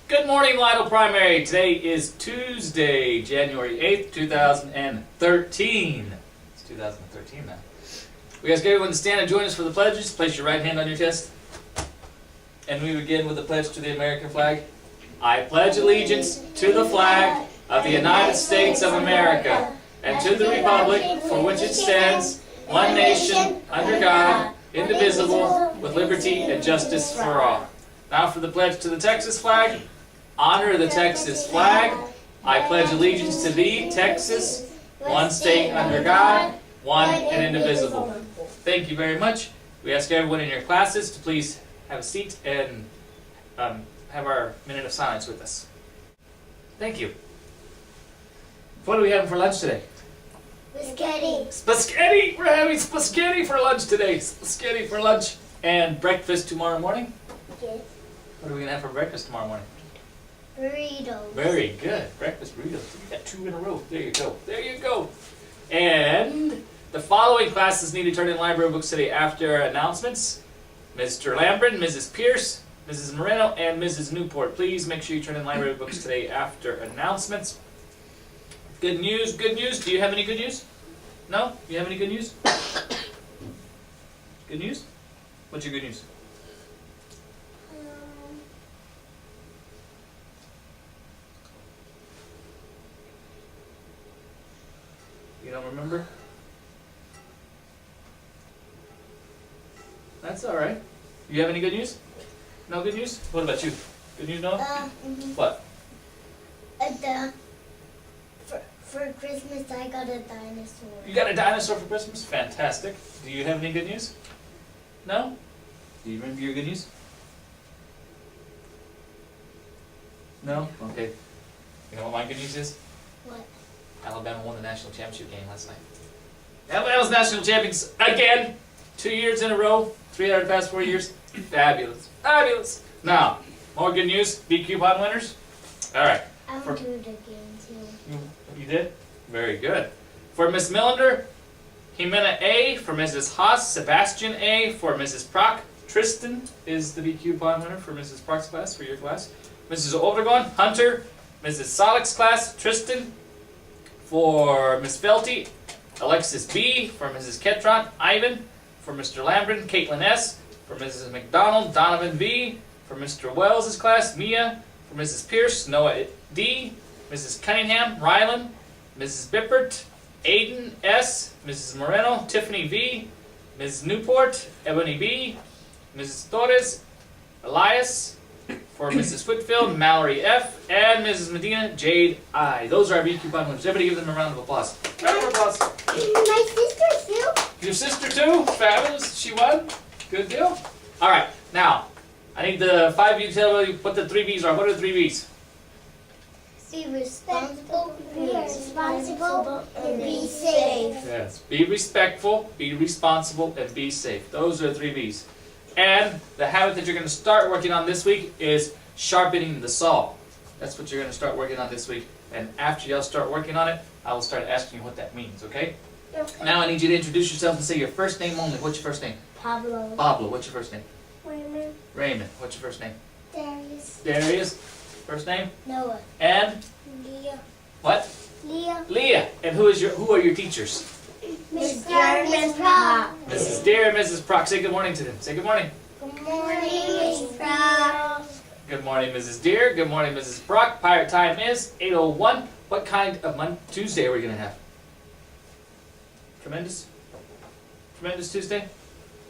Good morning, Lytle Primary. Today is Tuesday, January 8th, 2013. It's 2013 now. We ask everyone to stand and join us for the pledges. Place your right hand on your chest. And we begin with the pledge to the American flag. I pledge allegiance to the flag of the United States of America and to the republic for which it stands, one nation, under God, indivisible, with liberty and justice for all. Now for the pledge to the Texas flag. Honor the Texas flag. I pledge allegiance to thee, Texas, one state under God, one and indivisible. Thank you very much. We ask everyone in your classes to please have a seat and have our minute of silence with us. Thank you. What are we having for lunch today? Spaghetti. Spaghetti! We're having spaghetti for lunch today. Spaghetti for lunch. And breakfast tomorrow morning? Yes. What are we going to have for breakfast tomorrow morning? Burritos. Very good. Breakfast burritos. You got 2 in a row. There you go. There you go. And the following classes need to turn in library books today after announcements. Mr. Lambrin, Mrs. Pierce, Mrs. Moreno, and Mrs. Newport. Please make sure you turn in library books today after announcements. Good news, good news. Do you have any good news? No? Do you have any good news? Good news? What's your good news? You don't remember? That's alright. You have any good news? No good news? What about you? Good news, Noah? What? For Christmas, I got a dinosaur. You got a dinosaur for Christmas? Fantastic. Do you have any good news? No? Do you remember your good news? No? Okay. You know what my good news is? What? Alabama won the national championship game last night. Alabama's national champions again! 2 years in a row. 3 out of the past 4 years. Fabulous. Fabulous. Now, more good news. Big coupon winners. Alright. I went to the game too. You did? Very good. For Miss Millender, Jimena A. For Mrs. Haas, Sebastian A. For Mrs. Prock, Tristan is the big coupon winner for Mrs. Prock's class, for your class. Mrs. Obregon, Hunter. Mrs. Solik's class, Tristan. For Miss Felty, Alexis B. For Mrs. Ketron, Ivan. For Mr. Lambrin, Caitlin S. For Mrs. McDonald, Donovan V. For Mr. Wells' class, Mia. For Mrs. Pierce, Noah D. Mrs. Cunningham, Rylan. Mrs. Bippert, Aiden S. Mrs. Moreno, Tiffany V. Mrs. Newport, Ebony B. Mrs. Torres, Elias. For Mrs. Whitfield, Mallory F. And Mrs. Medina, Jade I. Those are our B coupon winners. Everybody give them a round of applause. Round of applause. My sister too. Your sister too? Fabulous. She won? Good deal. Alright, now, I need the 5 of you to tell me what the 3 B's are. What are the 3 B's? Be responsible, and be safe. Yes. Be respectful, be responsible, and be safe. Those are the 3 B's. And the habit that you're going to start working on this week is sharpening the saw. That's what you're going to start working on this week. And after y'all start working on it, I will start asking you what that means, okay? Okay. Now I need you to introduce yourself and say your first name only. What's your first name? Pablo. Pablo. What's your first name? Raymond. Raymond. What's your first name? Darius. Darius. First name? Noah. And? Leah. What? Leah. Leah. And who are your teachers? Miss Dear and Miss Prock. Mrs. Dear and Mrs. Prock. Say good morning to them. Say good morning. Good morning, Miss Prock. Good morning, Mrs. Dear. Good morning, Mrs. Brock. Pirate time is 8:01. What kind of Tuesday are we going to have? Tremendous? Tremendous Tuesday?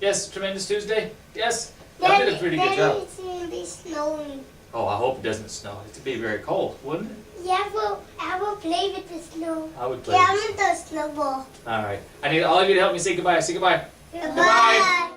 Yes, tremendous Tuesday? Yes? I did a pretty good job. It's going to be snowing. Oh, I hope it doesn't snow. It'd be very cold, wouldn't it? Yeah, I will play with the snow. I would play. Yeah, I'm with the snowball. All right. I need all of you to help me say goodbye. Say goodbye. Goodbye.